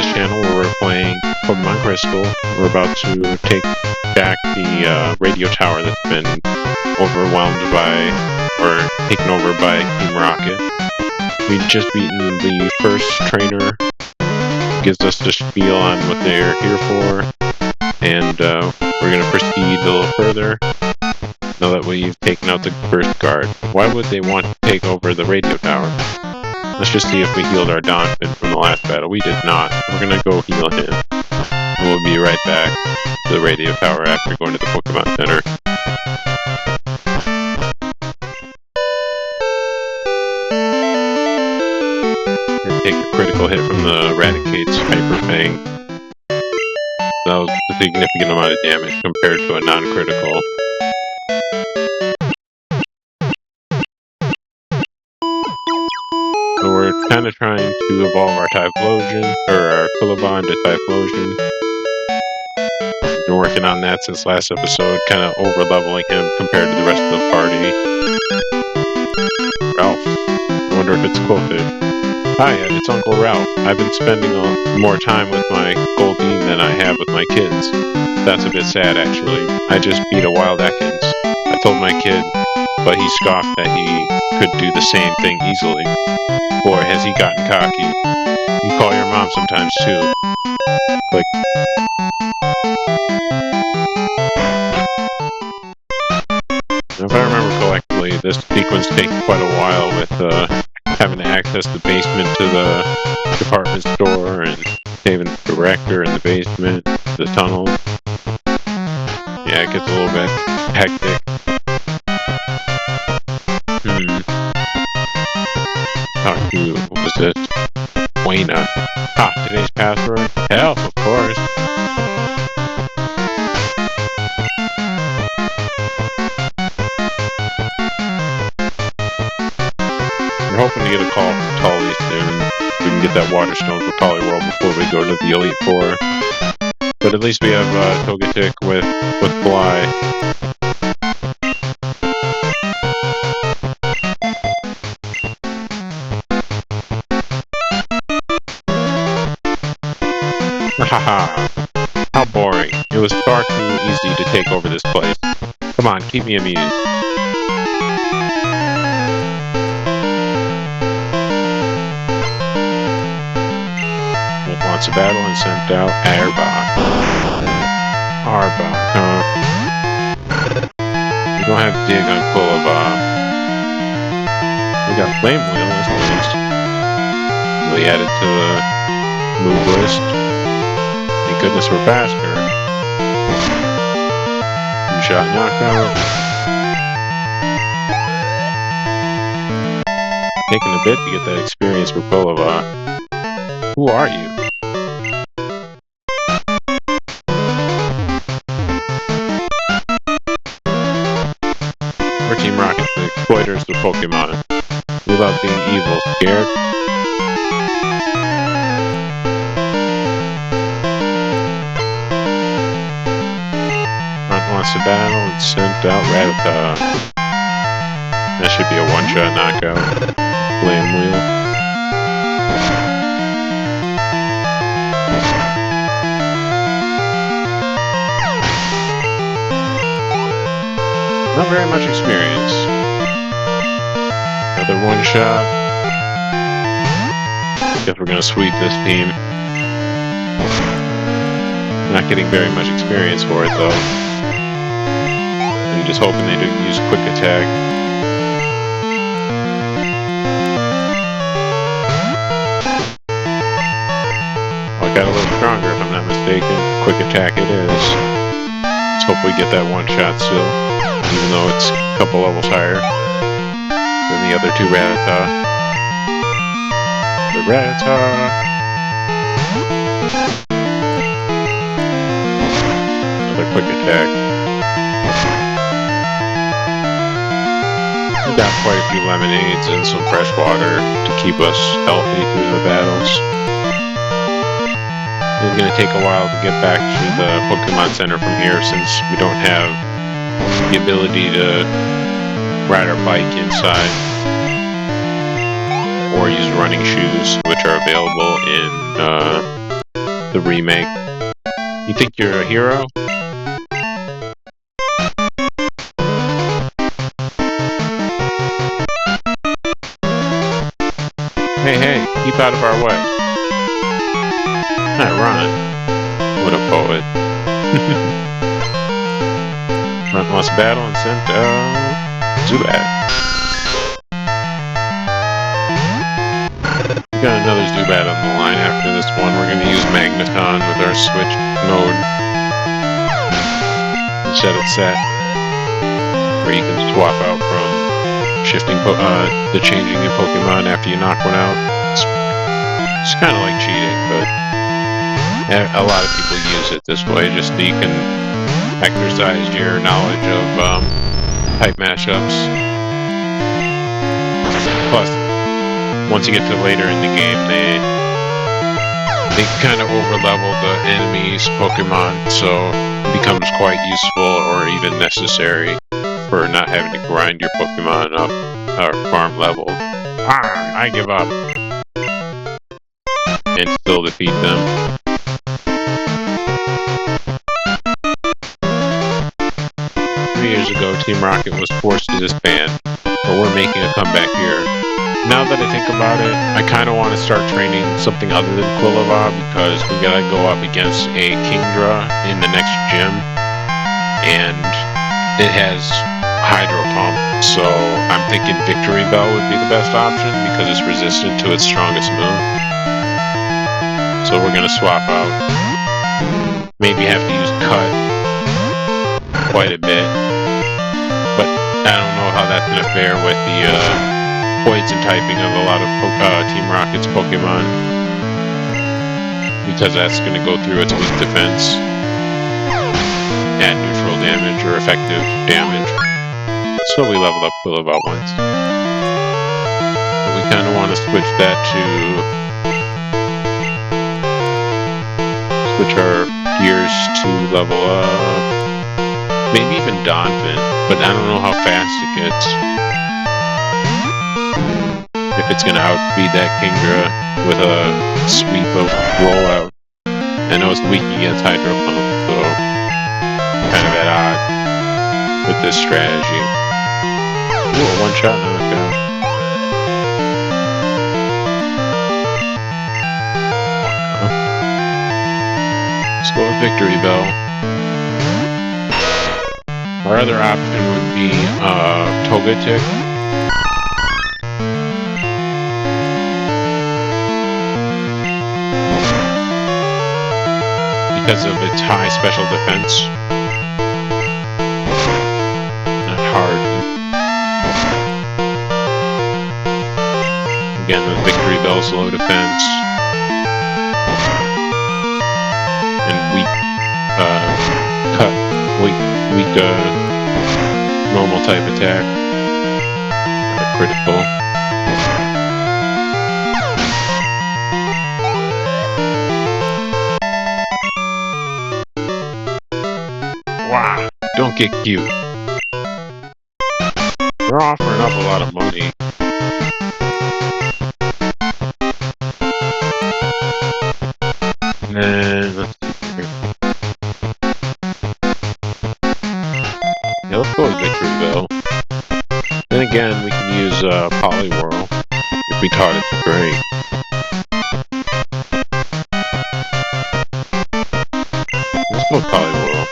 this channel where we're playing Pokemon Crystal. We're about to take back the radio tower that's been overwhelmed by, or taken over by Team Rocket. We've just beaten the first trainer, gives us the spiel on what they're here for, and we're going to proceed a little further now that we've taken out the first guard. Why would they want to take over the radio tower? Let's just see if we healed our Donphin from the last battle. We did not. We're going to go heal him. And we'll be right back to the radio tower after going to the Pokemon Center. And take a critical hit from the Raticate's Hyper Fang. That was a significant amount of damage compared to a non-critical. So we're kind of trying to evolve our Typhlosion, or our Quillabon to Typhlosion. We've been working on that since last episode, kind of over-leveling him compared to the rest of the party. Ralph. I wonder if it's Qwilfish. Hi, it's Uncle Ralph. I've been spending more time with my Goldeen than I have with my kids. That's a bit sad, actually. I just beat a Wild Ekans. I told my kid, but he scoffed that he could do the same thing easily. Boy, has he gotten cocky. You call your mom sometimes, too. Click. If I remember correctly, this sequence takes quite a while with having to access the basement to the department store and saving the director in the basement, the tunnel. Yeah, it gets a little bit hectic. Talk to, what was it? Wayna. Ah, today's password? Help, of course. We're hoping to get a call from Tully soon. We can get that Water Stone for Poliwhirl before we go to the Elite Four. But at least we have Togetic with Fly. Haha. How boring. It was far too easy to take over this place. Come on, keep me amused. Wants a battle and sent out Arbok. We don't have Dig on Quillabon. We got Flame Wheel at least. We added to the move list. Thank goodness we're faster. Two-shot knockout. Taking a bit to get that experience for Quillabon. Who are you? We're Team Rocket, the exploiters of Pokemon. We love being evil, scared. Hunt wants to battle and sent out Rattata. That should be a one-shot knockout. Flame Wheel. Not very much experience. Another one shot. Guess we're gonna sweep this team. Not getting very much experience for it though. I'm just hoping they do use quick attack. Well, it got a little stronger if I'm not mistaken. Quick attack it is. Let's hope we get that one shot still. Even though it's a couple levels higher than the other two Rattata. The Rattata! Another quick attack. We got quite a few lemonades and some fresh water to keep us healthy through the battles. It's going to take a while to get back to the Pokemon Center from here since we don't have the ability to ride our bike inside or use running shoes, which are available in the remake. You think you're a hero? Hey, keep out of our way. Ron. What a poet. Ron lost battle and sent Zubat. We got another Zubat on the line after this one. We're going to use Magneton with our switch mode. Set it set. Where you can swap out from shifting the changing in Pokemon after you knock one out. It's kind of like cheating, but a lot of people use it this way just so you can exercise your knowledge of type matchups. Plus, once you get to later in the game, they kind of overlevel the enemy's Pokemon, so it becomes quite useful or even necessary for not having to grind your Pokemon up or farm level. I give up. And still defeat them. 3 years ago, Team Rocket was forced to disband, but we're making a comeback here. Now that I think about it, I kind of want to start training something other than Quilava because we gotta go up against a Kingdra in the next gym, and it has Hydro Pump, so I'm thinking Victory Bell would be the best option because it's resistant to its strongest move. So we're gonna swap out. Maybe have to use Cut quite a bit, but I don't know how that's gonna fare with the poison typing of a lot of Team Rocket's Pokemon, because that's going to go through its weak defense at neutral damage or effective damage. So we leveled up Quilava once. But we kind of want to switch that to switch our gears to level up. Maybe even Donphan, but I don't know how fast it gets. If it's going to outspeed that Kingdra with a sweep of rollout. I know it's weak against Hydro Pump, so kind of at odds with this strategy. Ooh, a one-shot knockout. Let's go with Victory Bell. Our other option would be Togetic. Because of its high special defense. Not hard. Again, with Victory Bell's low defense. And weak, normal type attack. Critical. Wow, don't get cute. They're offering up a lot of money. And then, let's see here. Yeah, let's go with Victory Bell. Then again, we can use Poliwhirl if we taught it to Great. Let's go with Poliwhirl.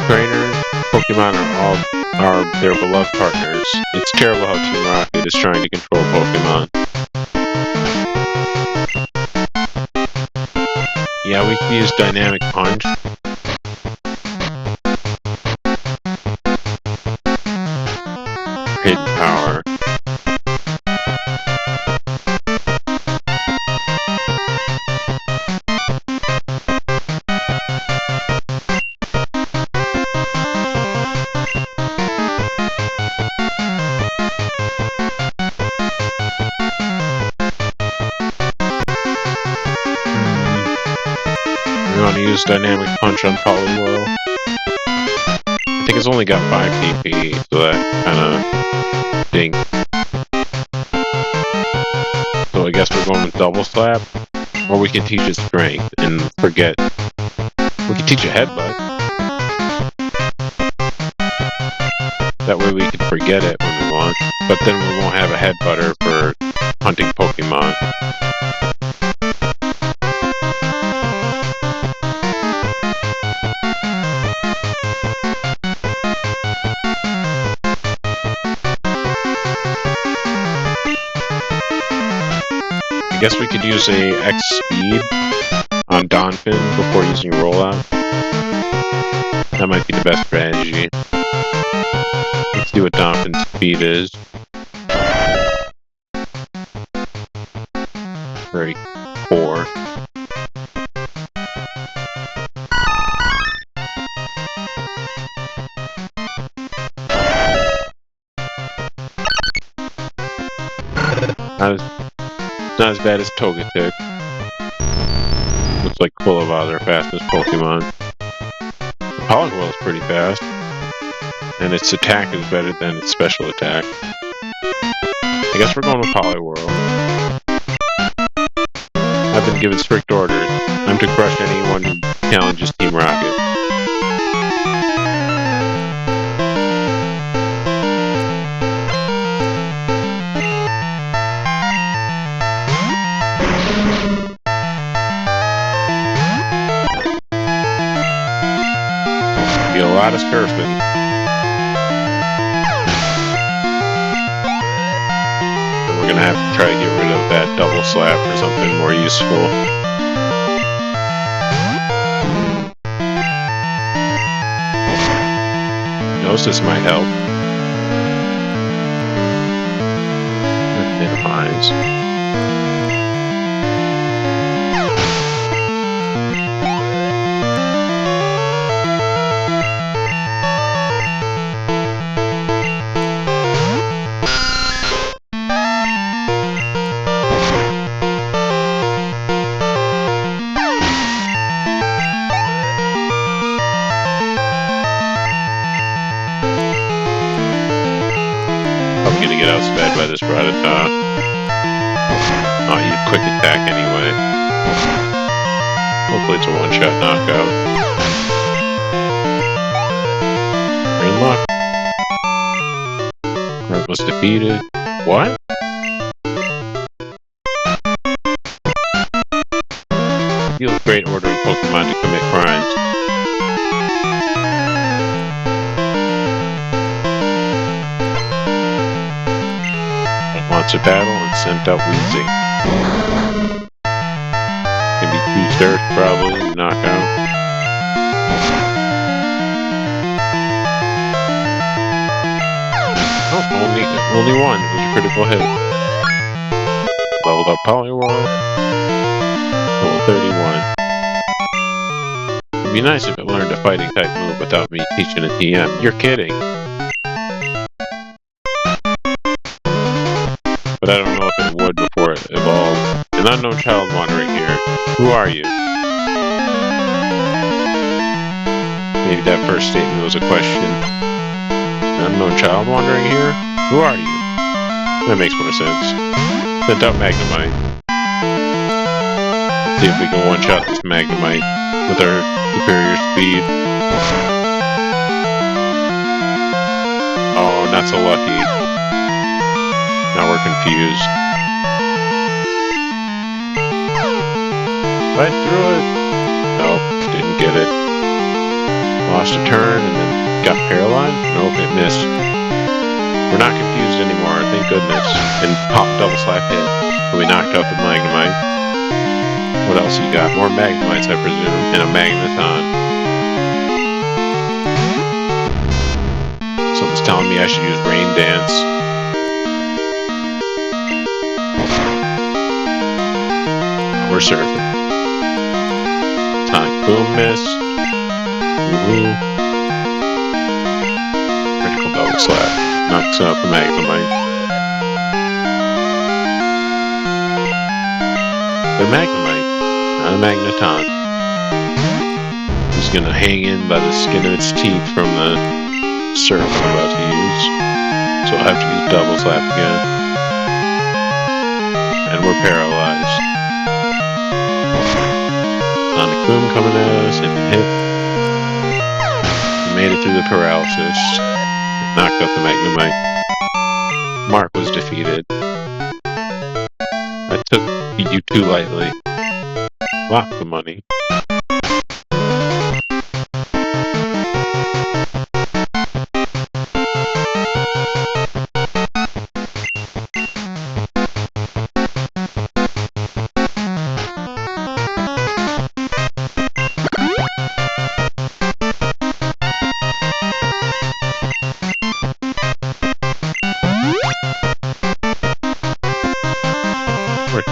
Trainers, Pokemon are their beloved partners. It's terrible how Team Rocket is trying to control Pokemon. Yeah, we can use Dynamic Punch. Hidden Power. We want to use Dynamic Punch on Poliwhirl. I think it's only got 5 PP, so that kind of stinks. So I guess we're going with double slap, or we can teach it strength and forget. We can teach it headbutt. That way we can forget it when we want, but then we won't have a headbutter for hunting Pokemon. I guess we could use a X speed on Donphin before using rollout. That might be the best strategy. Let's see what Donphin's speed is. 34. Not as bad as Togetic. Looks like Quillava is our fastest Pokemon. Poliwhirl is pretty fast. And its attack is better than its special attack. I guess we're going with Poliwhirl. I've been given strict orders. I'm to crush anyone who challenges Team Rocket. Be a lot of surfing. We're gonna have to try to get rid of that double slap for something more useful. Gnosis might help. Minimize. I'm gonna get outsped by this Rattata. Oh, you quick attack anyway. Hopefully it's a one-shot knockout. We're in luck. Kurt was defeated. What? Feels great ordering Pokemon to commit crimes. Wants a battle and sent out Weezing. Can be 2 Surf probably, knockout. Oh, only one. It was a critical hit. Leveled up Poliwhirl. Level 31. It'd be nice if it learned a fighting type move without me teaching a TM. You're kidding. But I don't know if it would before it evolved. An unknown child wandering here. Who are you? Maybe that first statement was a question. An unknown child wandering here? Who are you? That makes more sense. Sent out Magnemite. Let's see if we can one-shot this Magnemite with our superior speed. Oh, not so lucky. Now we're confused. Right through it. Nope, didn't get it. Lost a turn and then got paralyzed? Nope, it missed. We're not confused anymore, thank goodness. And pop double slap hit. So we knocked out the Magnemite. What else you got? More Magnemites, I presume, and a Magneton. Someone's telling me I should use Rain Dance. We're surfing. Sonic Boom miss. Woohoo. Critical double slap. Knocks out the Magnemite. The Magnemite, not a Magneton. He's gonna hang in by the skin of its teeth from the surf I'm about to use. So I'll have to use double slap again. And we're paralyzed. Sonic Boom coming at us, and hit. We made it through the paralysis. It knocked out the Magnemite. Mark was defeated. I beat you too lightly. Lock the money.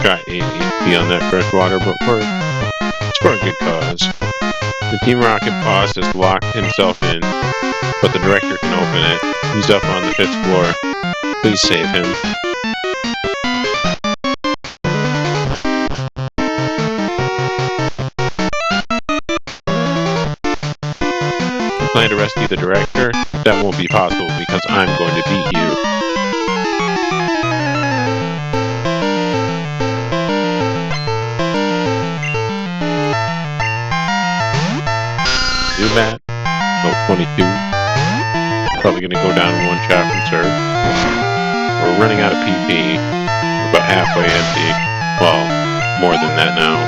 Got 8 HP on that freshwater, but it's for a good cause. The Team Rocket boss has locked himself in, but the director can open it. He's up on the 5th floor. Please save him. You plan to rescue the director? That won't be possible because I'm going to beat you. Do that. Note 22. Probably gonna go down one shot from Surf. We're running out of PP. We're about halfway empty. Well, more than that now.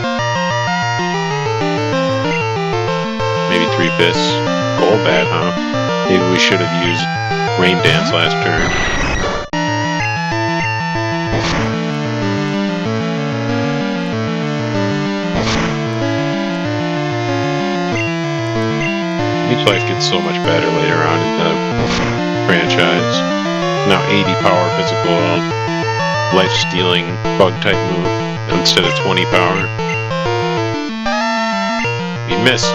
Maybe 3/5. Goal bad, huh? Maybe we should have used Rain Dance last turn. Each life gets so much better later on in the franchise. Now 80 power physical, life-stealing bug-type move instead of 20 power. We missed.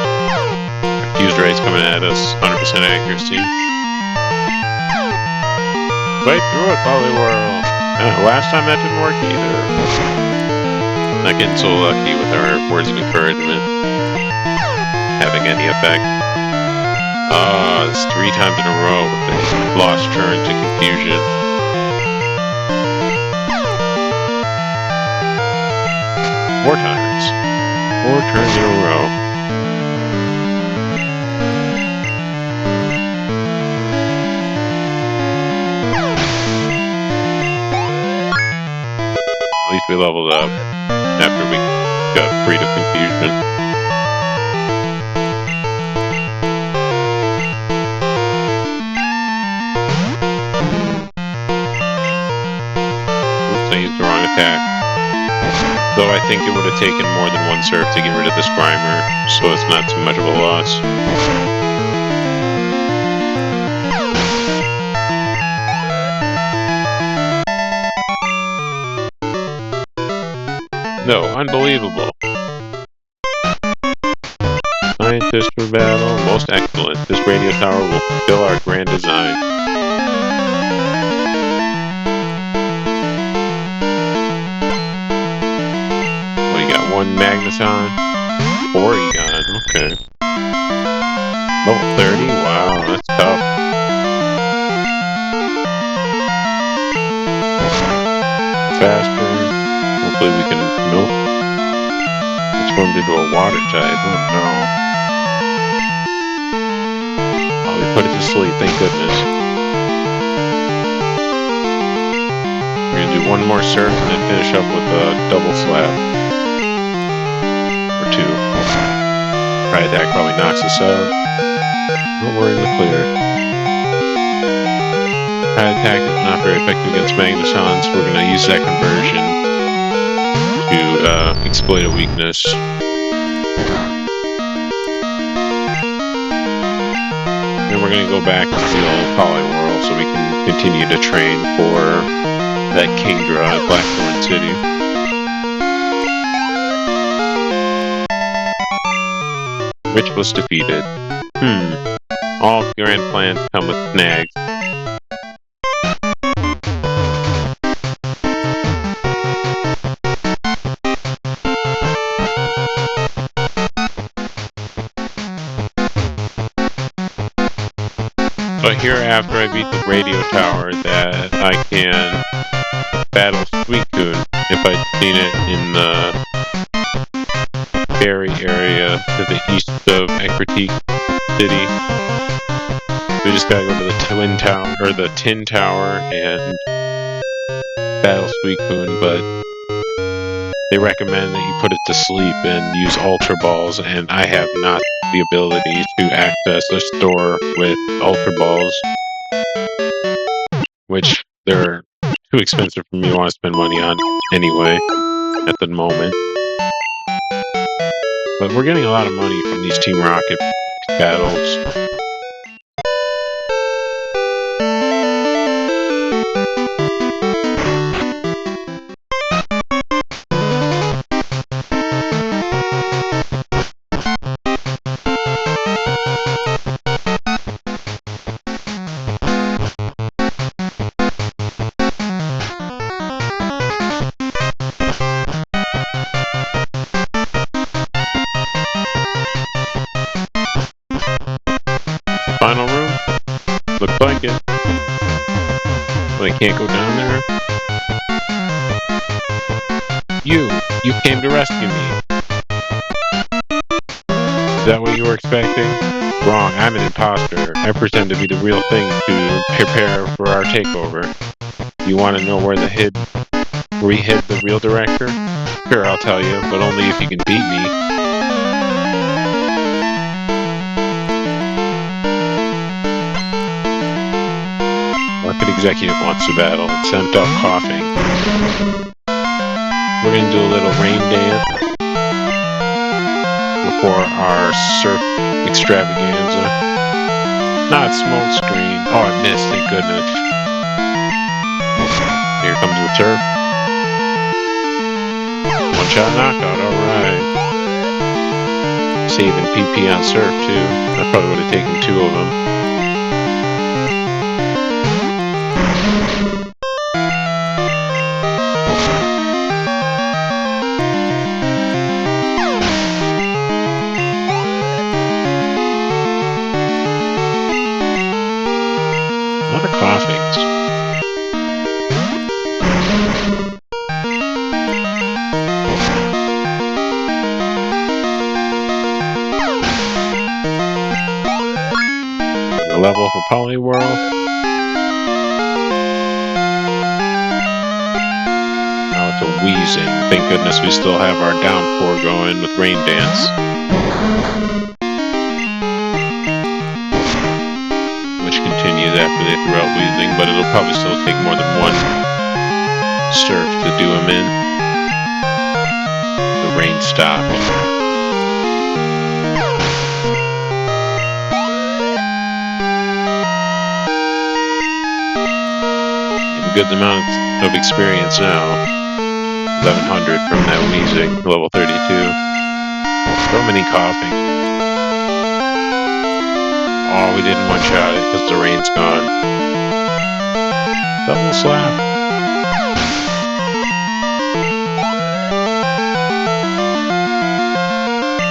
Fused Ray's coming at us, 100% accuracy. Fight through it, Poliwhirl! Last time that didn't work either. Not getting so lucky with our words of encouragement having any effect. It's 3 times in a row with the lost turn to confusion. Four times. 4 turns in a row. At least we leveled up after we got freed of confusion. Though I think it would have taken more than one surf to get rid of this Grimer, so it's not too much of a loss. No, unbelievable. Scientist for battle, most excellent. This radio tower will fulfill our grand design. One Magneton, Porygon, okay. Level 30, wow, that's tough. Faster, hopefully we can, nope. Transformed into a water type, oh no. Oh, we put it to sleep, thank goodness. We're gonna do one more surf and then finish up with a double slap. 2. Pride Attack probably knocks us out. But we're in the clear. Pride Attack is not very effective against Magneton, so we're going to use that conversion to exploit a weakness. Then we're going to go back to the old Poliwhirl so we can continue to train for that Kingdra at Blackthorn City. Which was defeated. All grand plans come with snags. So I hear after I beat the radio tower that I can battle Suicune if I'd seen it in the Berry area to the east of Ecruteak City. We just gotta go to the Twin Tower, or the Tin Tower, and battle Suicune, but they recommend that you put it to sleep and use Ultra Balls, and I have not the ability to access a store with Ultra Balls, which they're too expensive for me to want to spend money on anyway at the moment. But we're getting a lot of money from these Team Rocket battles. Final room? Looks like it. But I can't go down there. You came to rescue me. Is that what you were expecting? Wrong, I'm an imposter. I pretend to be the real thing to prepare for our takeover. You want to know where we hid the real director? Sure, I'll tell you, but only if you can beat me. Market executive wants to battle and sent up coughing. We're gonna do a little rain dance before our surf extravaganza. Not smoke screen. Oh, I missed, thank goodness. Here comes the surf. One shot knockout, alright. Saving PP on surf too. I probably would have taken 2 of them. What are coughings? A level for Polyworld. Now it's a wheezing. Thank goodness we still have our downpour going with Rain Dance. Which continues after they throw out wheezing, but it'll probably still take more than one surf to do them in. The rain stop. Good amount of experience now. 1100 from that wheezing, level 32. So many coughing. Oh, we didn't one-shot it because the rain's gone. Double slap.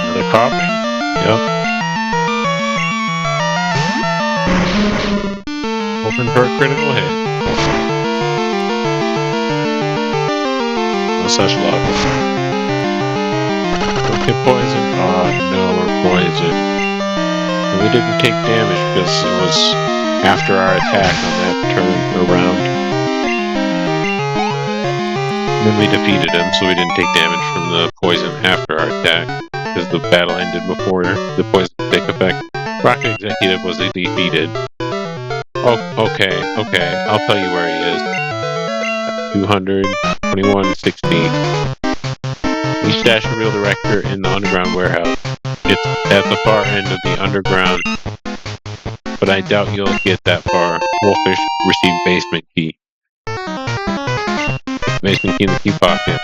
Another coughing. Yep. Hoping for a critical hit. Such luck. Don't get poisoned. Oh no, we're poisoned. And we didn't take damage because it was after our attack on that turn around. And then we defeated him, so we didn't take damage from the poison after our attack because the battle ended before the poison could take effect. Rocket Executive was defeated. Oh, okay. I'll tell you where he is. 22160. We stashed the real director in the underground warehouse. It's at the far end of the underground, but I doubt you'll get that far. Wolfish received basement key. Basement key in the key pocket.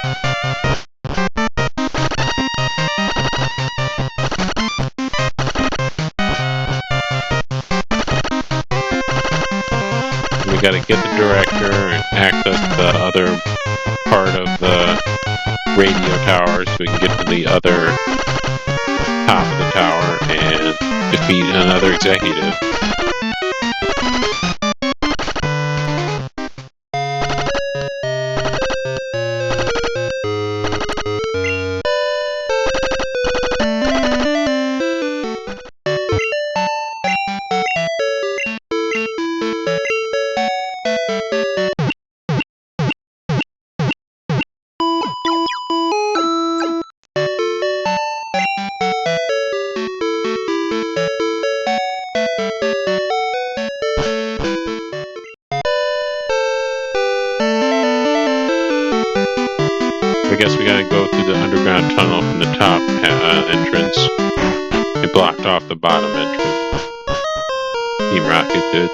We gotta get the director and access the other part of the radio tower so we can get to the other top of the tower and defeat another executive. guess we gotta go through the underground tunnel from the top entrance. It blocked off the bottom entrance. Team Rocket did.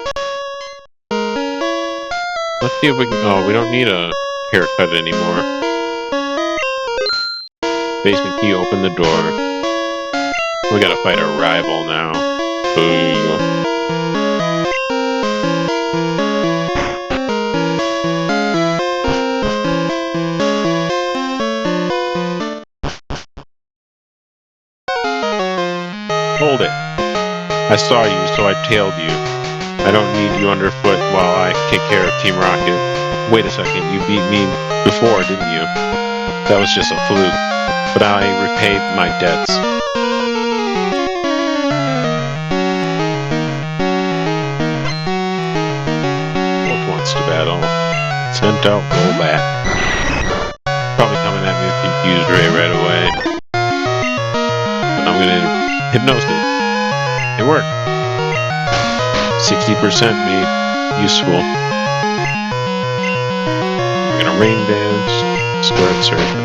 Let's see if we can... Oh, we don't need a haircut anymore. Basement key, open the door. We gotta fight our rival now. Ooh. Hold it. I saw you, so I tailed you. I don't need you underfoot while I take care of Team Rocket. Wait a second, you beat me before, didn't you? That was just a fluke. But I repaid my debts. Wolf wants to battle. Sent out Golbat. Probably coming at me with Confused Ray right away. But I'm gonna Hypnose it. It worked. 60% made useful. We're gonna rain dance, start surfing.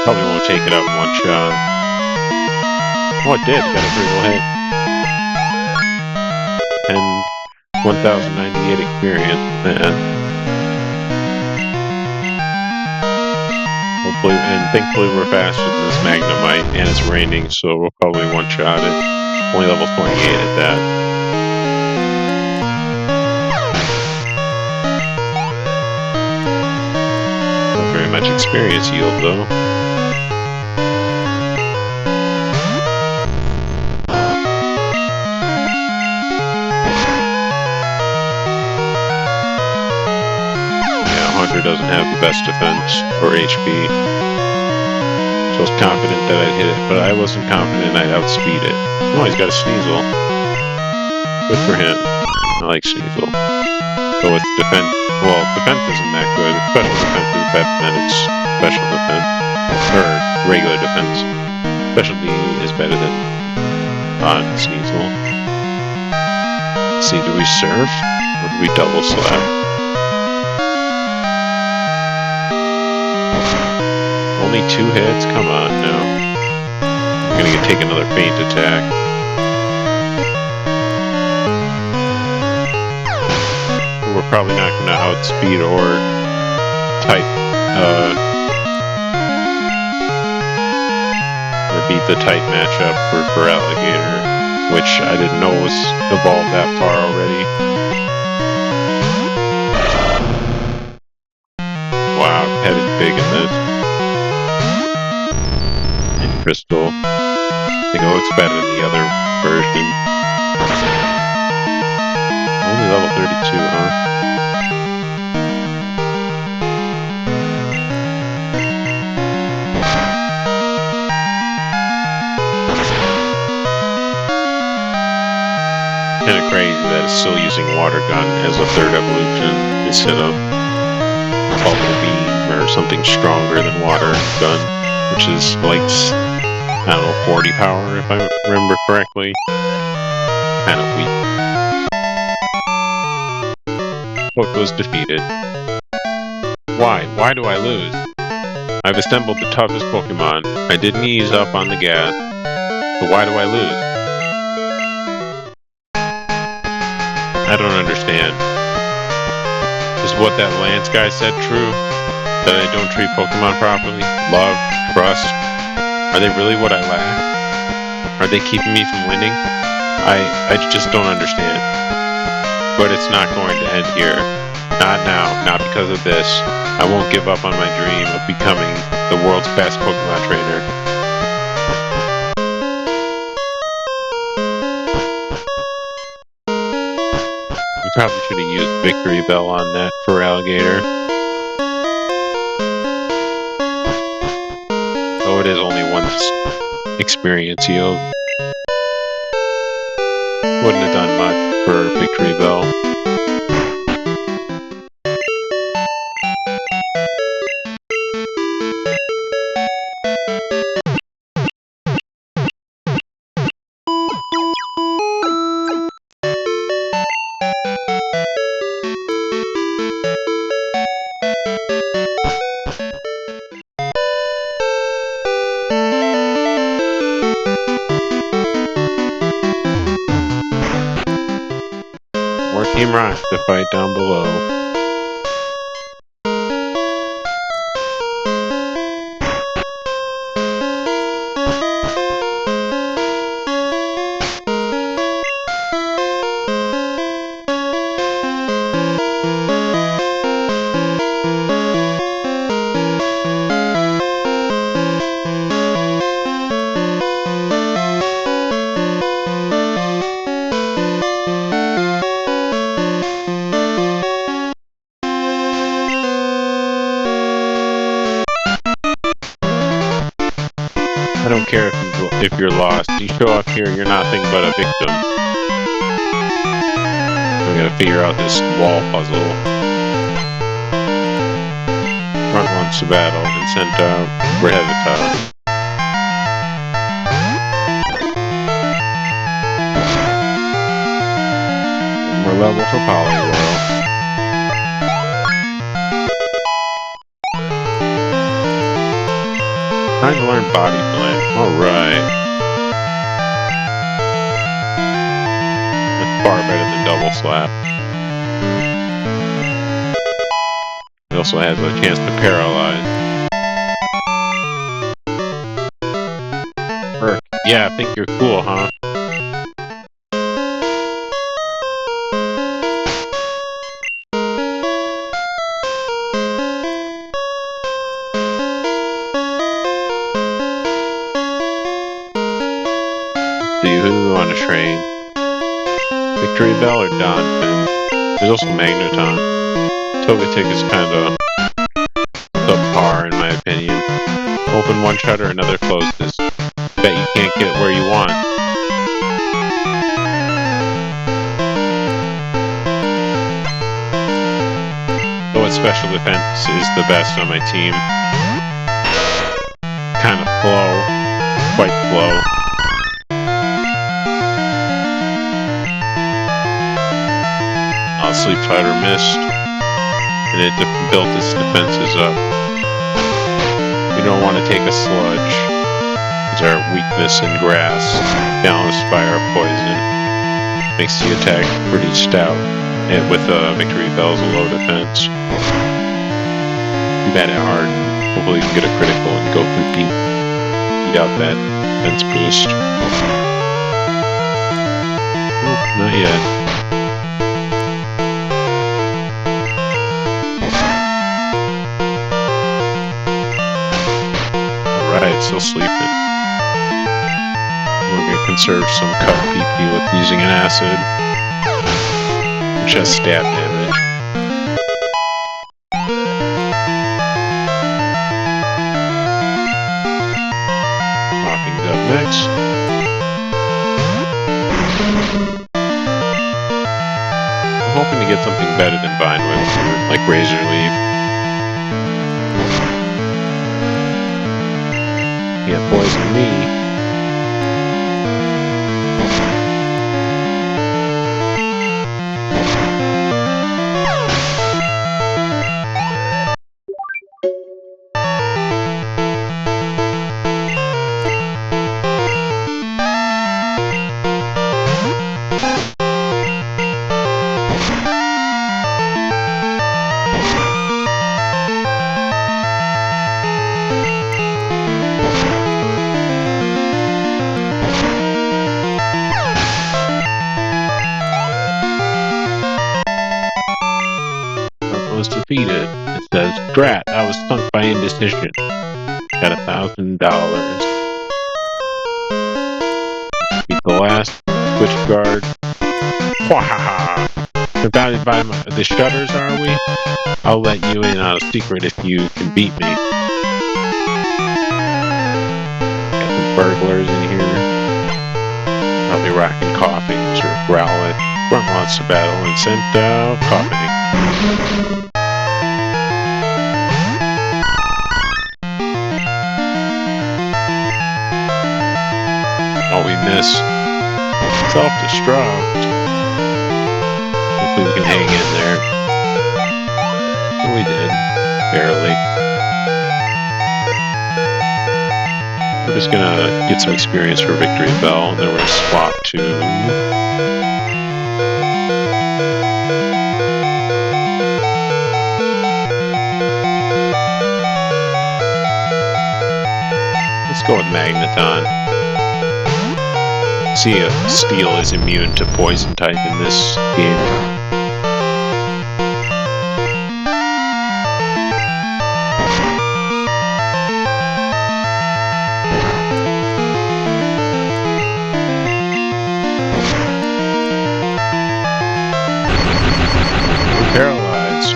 Probably won't take it out in one shot. Oh, it did. Got a critical hit. And 1,098 experience. Man. Hopefully, and thankfully we're faster than this Magnemite, and it's raining, so we'll probably one-shot it. Only level 28 at that. Not very much experience yield, though. Doesn't have the best defense or HP. So I was confident that I'd hit it, but I wasn't confident I'd outspeed it. Oh, he's got a Sneasel. Good for him. I like Sneasel. So it's defense. Well, defense isn't that good. Special defense is better than its special defense. Or regular defense. Specialty is better than Sneasel. Let's see, do we surf? Or do we double slap? Only 2 hits? Come on, no. I'm gonna take another feint attack. We're probably not gonna outspeed or type, or beat the type matchup for Alligator, which I didn't know was evolved that far already. Wow, head is big in this. Crystal. I think it looks better than the other version. Only level 32, huh? Kinda crazy that it's still using Water Gun as a 3rd evolution instead of Bubble Beam or something stronger than Water Gun, which is like, I don't know, 40 power if I remember correctly. Kind of weak. Hook was defeated. Why? Why do I lose? I've assembled the toughest Pokemon. I didn't ease up on the gas. But why do I lose? I don't understand. Is what that Lance guy said true? That I don't treat Pokemon properly? Love? Trust? Are they really what I lack? Are they keeping me from winning? I just don't understand. But it's not going to end here. Not now, not because of this. I won't give up on my dream of becoming the world's best Pokemon trainer. We probably should have used Victory Bell on that for Alligator. Oh, it is only 1 experience yield. Wouldn't have done much for Victory Bell. Team Rock to fight down below. I don't care if you're lost. You show up here, you're nothing but a victim. I'm gonna figure out this wall puzzle. Grunt wants to battle and sent out Brevita. One more level for Poliwhirl. Time to learn Body Plan. Alright. That's far better than Double Slap. It also has a chance to paralyze. Perk. Yeah, I think you're cool, huh? See who on a train. Victory Bell or Donphin? There's also Magneton. Togetic is kind of subpar in my opinion. Open one shutter, another closes. Bet you can't get it where you want. Though its special defense is the best on my team. Kind of slow. Quite slow. Sleep Fighter missed, and it built its defenses up. You don't want to take a Sludge. It's our weakness in grass, balanced by our poison. Makes the attack pretty stout, and with Victory Bell's a low defense. You bat it hard, and hopefully you can get a critical and go through deep. Beat out that defense boost. Nope, not yet. Alright, still sleeping. We're gonna conserve some cut PP with using an acid, which has stab damage. Popping's up next. I'm hoping to get something better than Vine Whip, like Razor Leaf. Can't poison me. Was defeated. It says, Drat, I was sunk by indecision. Got $1,000. Beat the last Switch Guard. Wahaha! Surrounded by the shutters, are we? I'll let you in on a secret if you can beat me. Got some burglars in here. Probably rocking coughings or growling. Grunt wants to battle and sent out coughing. Oh, we missed. Self-destruct. Hopefully we can hang in there. We did. Barely. We're just gonna get some experience for Victory Bell, and then we're gonna swap to Let's go with Magneton. See if Steel is immune to poison type in this game. Paralyzed.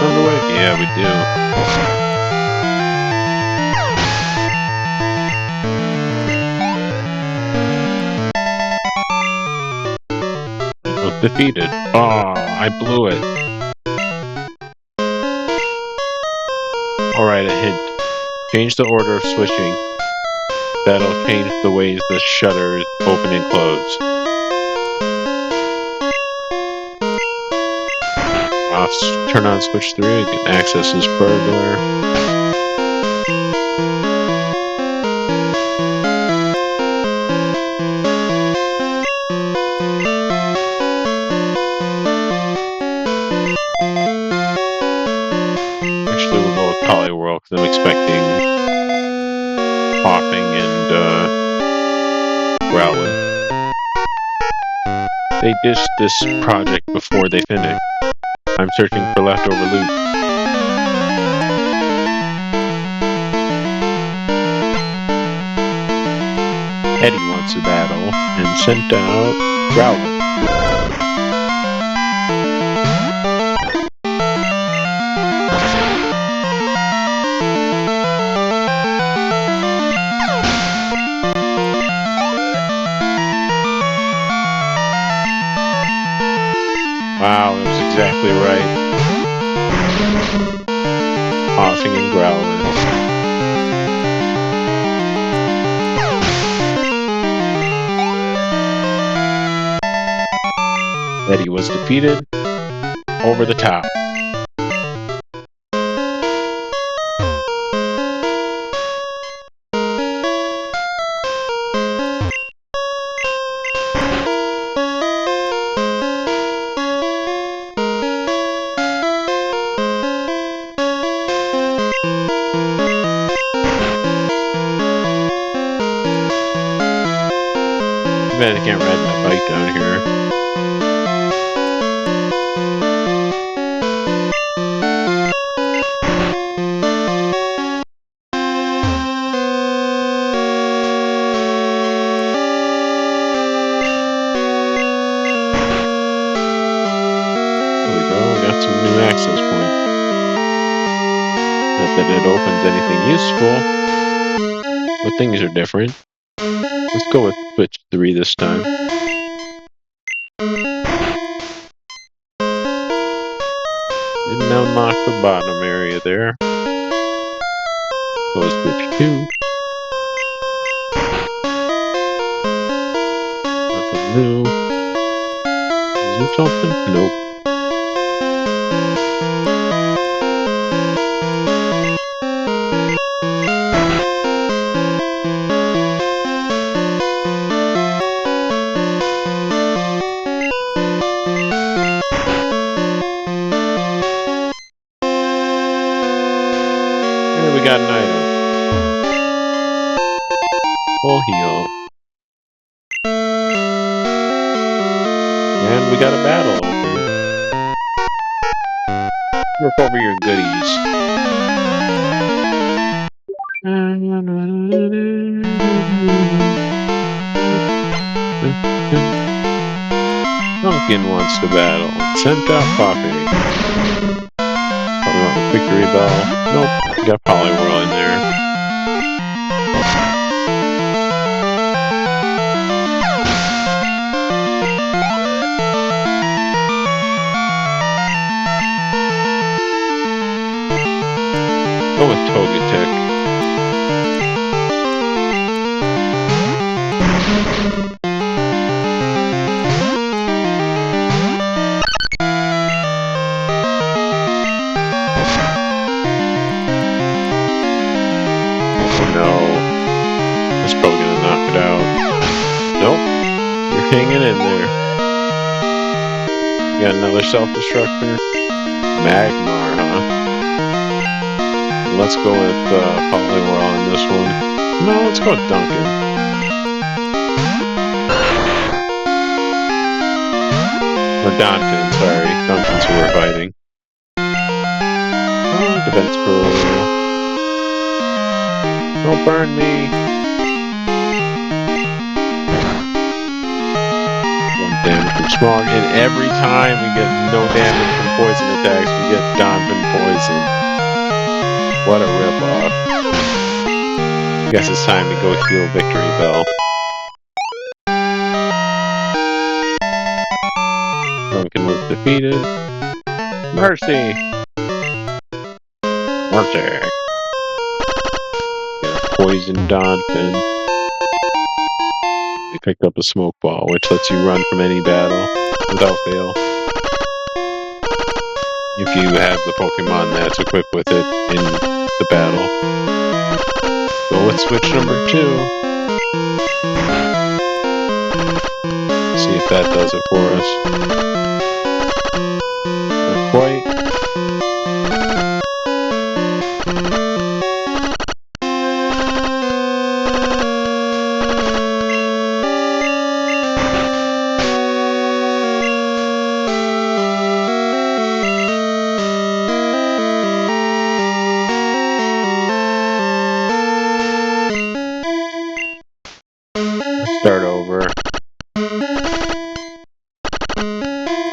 Underway? Yeah, we do. Defeated. Oh, I blew it. Alright, a hint. Change the order of switching. That'll change the ways the shutters open and close. Turn on switch 3, you can access this burglar. Actually, we'll go with Poliwhirl because I'm expecting Popping and Growlithe. They ditched this project before they finished. I'm searching for leftover loot. Eddie wants a battle and sent out Growlithe. Wow, that was exactly right. Coughing and Growlithe. Eddie was defeated. Over the top. Man, I can't ride my bike down here. There we go, we got some new access points. Not that it opens anything useful, but things are different. Let's go with switch 3 this time. Didn't unlock the bottom area there. Go with switch 2. Nothing new. Is there something? Nope. We got an item. Full heal. And we got a battle over. Look over your goodies. Pumpkin wants to battle. Sent out Poppy. Victory Bell. Nope. Got Poliwhirl in there. Go with Togetic. Hanging in there. Got another self-destructor. Magmar, huh? Let's go with Poliwhirl on this one. No, let's go with Duncan. Or Donphin, sorry. Duncan's who we're fighting. Oh, defense pool. Don't burn me. One damage from Smog, and every time we get no damage from poison attacks, we get Donphin poison. What a ripoff. Guess it's time to go heal Victory Bell. Duncan was defeated. Mercy! Mercy! Poison Donphin. We picked up a Smoke Ball, which lets you run from any battle without fail. If you have the Pokemon that's equipped with it in the battle. Go with switch number 2. See if that does it for us. Not quite. Start over.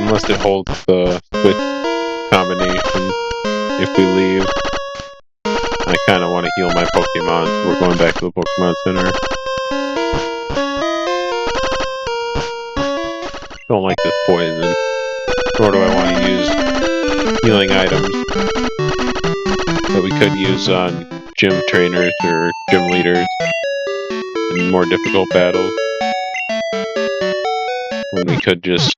Unless it holds the switch combination if we leave. I kind of want to heal my Pokemon, so we're going back to the Pokemon Center. Don't like this poison. Nor do I want to use healing items that we could use on gym trainers or gym leaders in more difficult battles. When we could just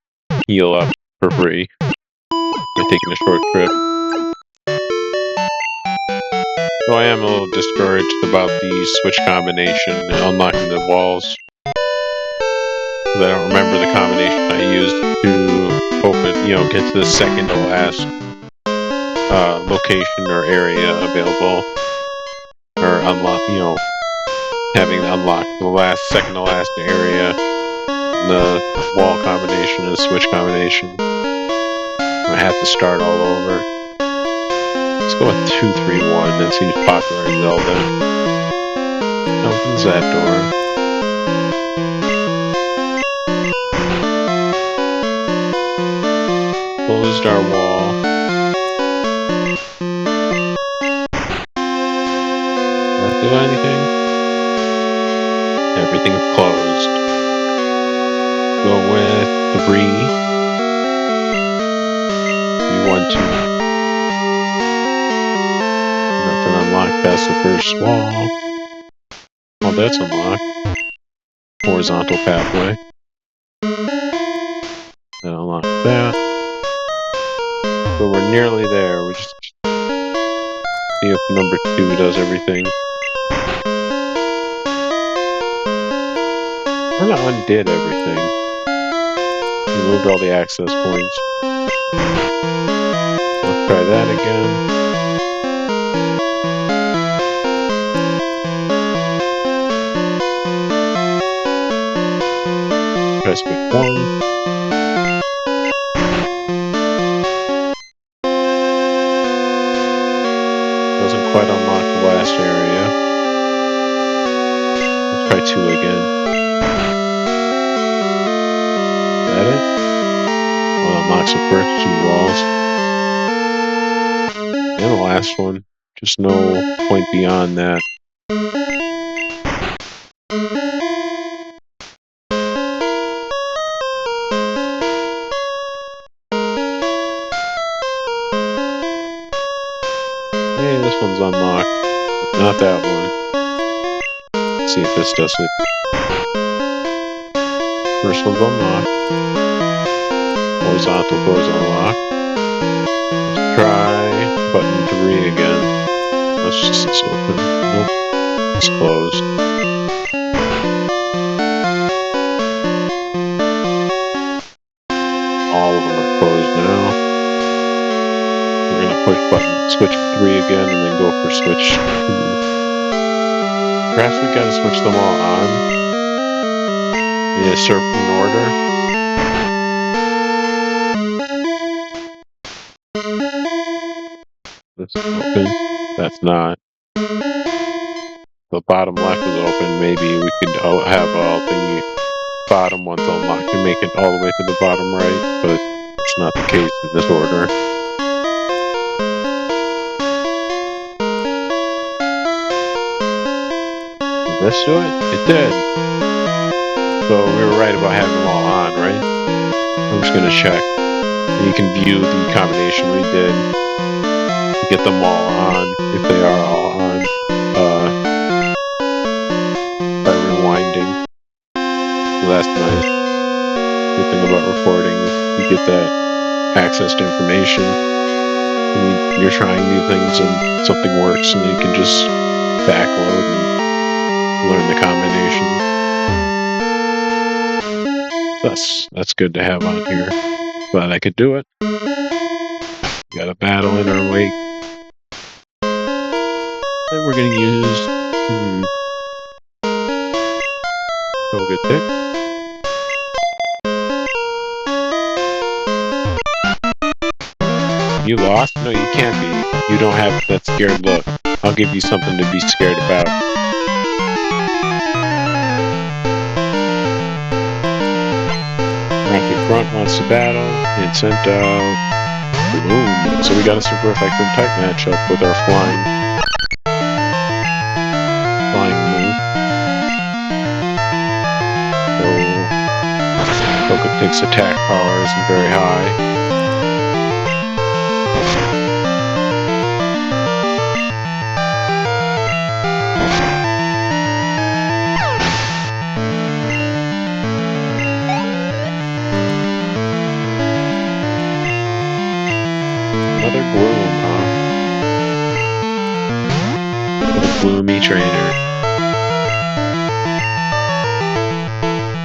heal up for free by taking a short trip. So I am a little discouraged about the switch combination and unlocking the walls. Because I don't remember the combination I used to open, get to the second to last location or area available. Or unlock, having unlocked the second to last area. The wall combination and the switch combination. I have to start all over. Let's go with 2-3-1. That seems popular in Zelda. Opens that door. Closed our wall. Not do anything. Everything's closed. Go with 3. 3-1-2. Nothing unlocked past the first wall. Oh, that's unlocked. Horizontal pathway. That unlocked that. So we're nearly there. We just see if number 2 does everything. We're not undid everything. Removed all the access points. Let's try that again. Press pick 1. Doesn't quite unlock the last area. Let's try 2 again. Is that it? Well, it unlocks the first 2 walls. And the last one. Just no point beyond that. Hey, this one's unlocked. Not that one. Let's see if this does it. First one's unlocked. Horizontal doors unlocked. Let's try button 3 again. Let's just this open. Nope. It's closed. All of them are closed now. switch 3 again, and then go for switch 2. Perhaps we gotta switch them all on in a certain order. This is open. That's not. The bottom left is open. Maybe we could have all the bottom ones unlocked and make it all the way to the bottom right, but it's not the case in this order. Did this do it? It did. So we were right about having them all on, right? I'm just gonna check. And you can view the combination we did to get them all on, if they are all on, by rewinding. So that's nice. Good thing about recording is you get that access to information. And you're trying new things and something works, and you can just backload and learn the combination. That's good to have on here. Glad I could do it. Got a battle in our wake. And we're gonna use Togetic. You lost? No, you can't be. You don't have that scared look. I'll give you something to be scared about. Rocket Front wants to battle, and sent out Boom. So we got a super effective type matchup with our flying move. So Togetic's attack power isn't very high. Another Gloom, huh? Little gloomy trainer.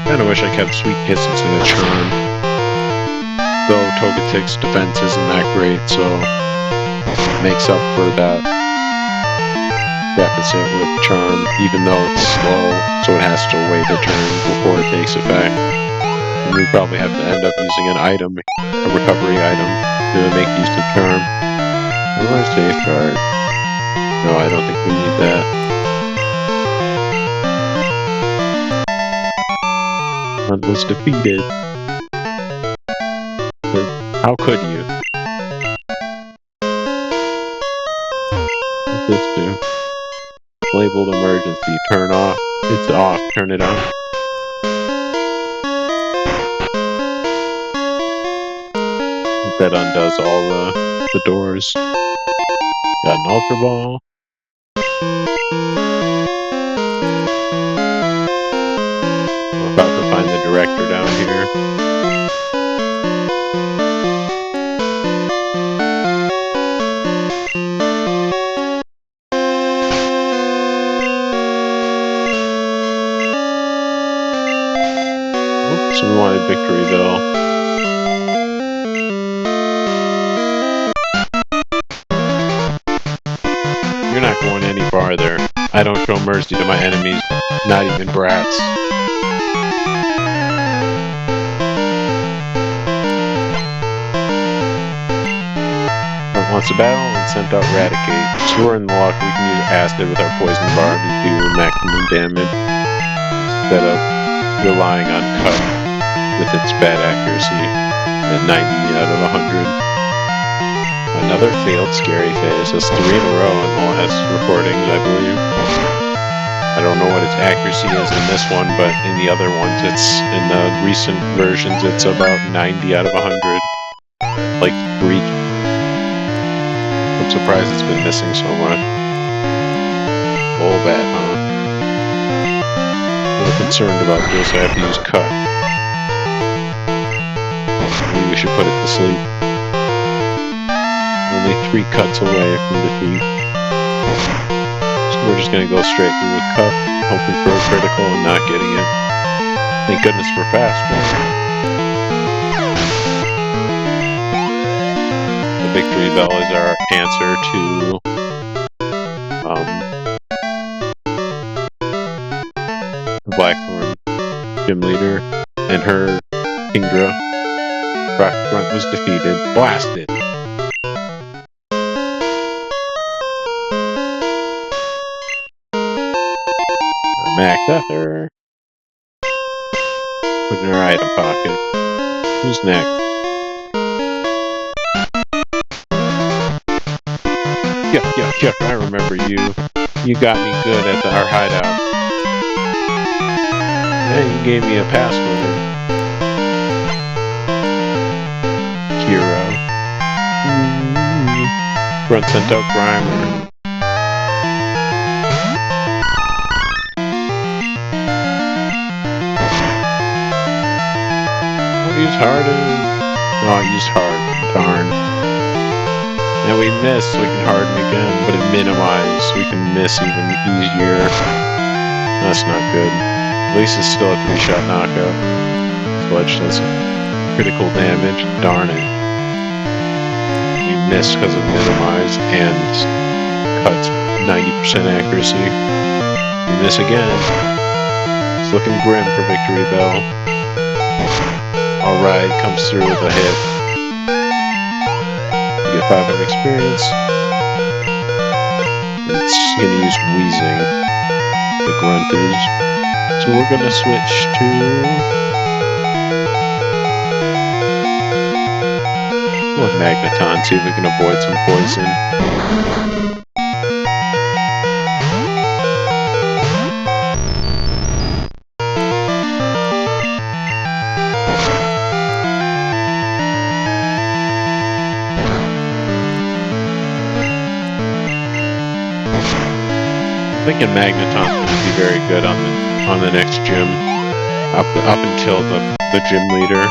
Kinda wish I kept Sweet Kisses in a Charm. Though Togetic's defense isn't that great, so it makes up for that deficit with Charm, even though it's slow, so it has to wait a turn before it takes effect. And we probably have to end up using an item, a recovery item, to make use of Charm. I want a safeguard. No, I don't think we need that. One was defeated. But how could you? What's this do? Labeled emergency. Turn off. It's off. Turn it on. That undoes all the doors. Got an Ultra Ball. I'm about to find the director down here. Oops, we wanted Victoryville. You're not going any farther. I don't show mercy to my enemies, not even brats. Wants to battle and sent out Raticate. So we're in the luck, we can use Acid with our Poison Bar to do maximum damage instead of relying on Cut with its bad accuracy at 90 out of 100. Another failed Scary Phase. That's 3 in a row in the last recording, I believe. I don't know what its accuracy is in this one, but in the other ones, in the recent versions, it's about 90 out of 100. Like 3. I'm surprised it's been missing so much. Golbat, huh? I'm concerned about this. I have to use Cut. Maybe we should put it to sleep. Only 3 cuts away from defeat. So we're just gonna go straight through with Cut, hoping for a critical and not getting it. Thank goodness for faster. The Victory Bell is our answer to the Blackthorn gym leader and her Kingdra. Rocket Grunt was defeated. Blasted! MacDucker. Put in her item pocket. Who's next? Yuck, I remember you. You got me good at our hideout. Yeah, you gave me a password. Hero. Grunt sent out Grimer. I'll use Harden. No, I used Hard. Darn. And we miss, so we can harden again, but it minimizes, so we can miss even easier. That's not good. At least it's still a 3-shot knockout. Fletch does critical damage. Darn it. We missed because of minimize and cuts 90% accuracy. We miss again. It's looking grim for Victory Bell. Alright, comes through with a hit. Get 500 experience. It's gonna use Wheezing. The Grunt is. So we're gonna switch to Magneton, see if we can avoid some poison. I'm thinking Magneton's going to be very good on the next gym, up until the gym leader,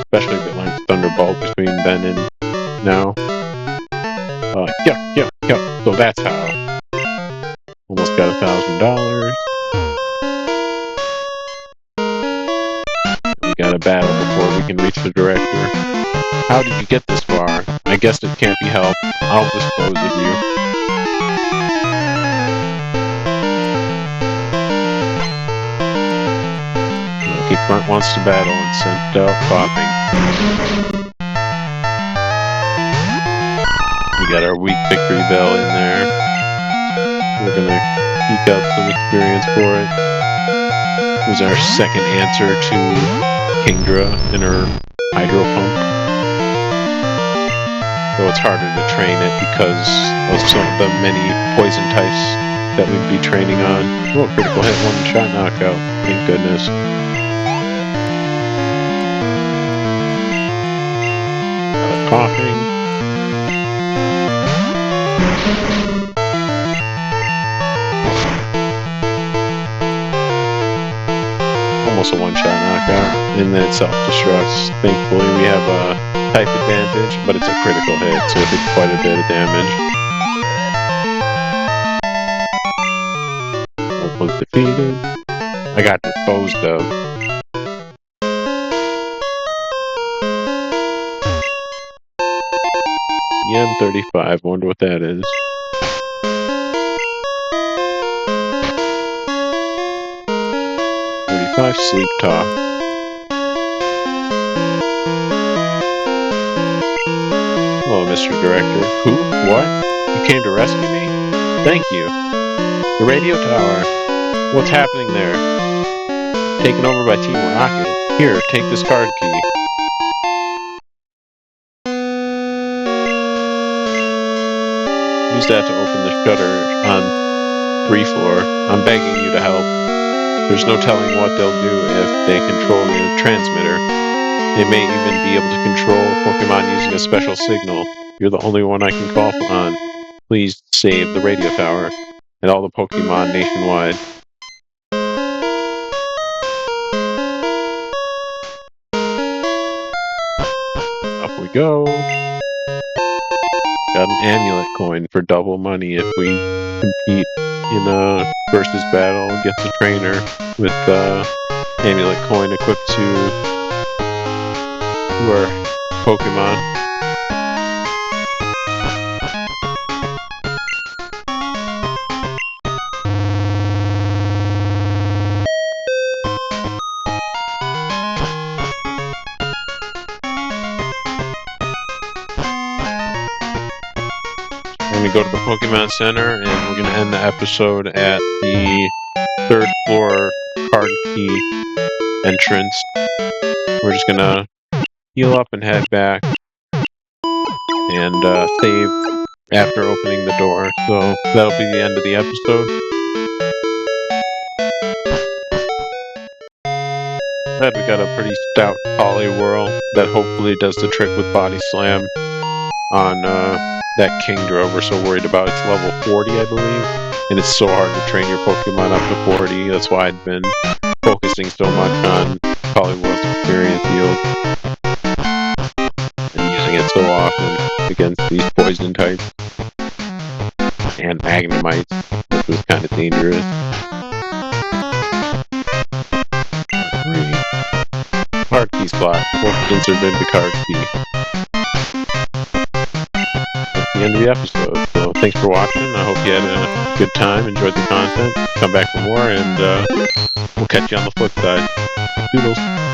especially if it learns Thunderbolt between then and now. Yuck. So that's how. Almost got $1,000. We got a battle before we can reach the director. How did you get this far? I guess it can't be helped. I'll dispose of you. Grunt wants to battle and sent out Popping. We got our weak Victory Bell in there. We're gonna eke out some experience for it. It was our second answer to Kingdra and her Hydro Pump. Though it's harder to train it because of some of the many poison types that we'd be training on. Oh, critical hit, 1-shot knockout. Thank goodness. Coughing. Almost a 1-shot knockout, and then it self-destructs. Thankfully, we have a type advantage, but it's a critical hit, so it did quite a bit of damage. Wolf was defeated. I got disposed of. EM35, wonder what that is. Sleep Talk. Hello, Mr. Director. Who? What? You came to rescue me? Thank you. The radio tower. What's happening there? Taken over by Team Rocket. Here, take this card key. Use that to open the shutter on 3 floor. I'm begging you to help. There's no telling what they'll do if they control the transmitter. They may even be able to control Pokemon using a special signal. You're the only one I can call on. Please save the radio tower and all the Pokemon nationwide. Up we go. Got an amulet coin for double money if we compete in a versus battle against a trainer with amulet coin equipped to our Pokemon. Pokemon Center, and we're going to end the episode at the third floor card key entrance. We're just going to heal up and head back and save after opening the door. So that'll be the end of the episode. Glad we got a pretty stout Poliwhirl that hopefully does the trick with Body Slam on that Kingdra we're so worried about. It's level 40, I believe, and it's so hard to train your Pokemon up to 40. That's why I've been focusing so much on Poliwhirl's experience yield and using it so often against these poison types and Magnemites, which was kind of dangerous. Card key slot. Insert into card key. That's the end of the episode. So thanks for watching. I hope you had a good time, enjoyed the content. Come back for more, and we'll catch you on the flip side. Doodles.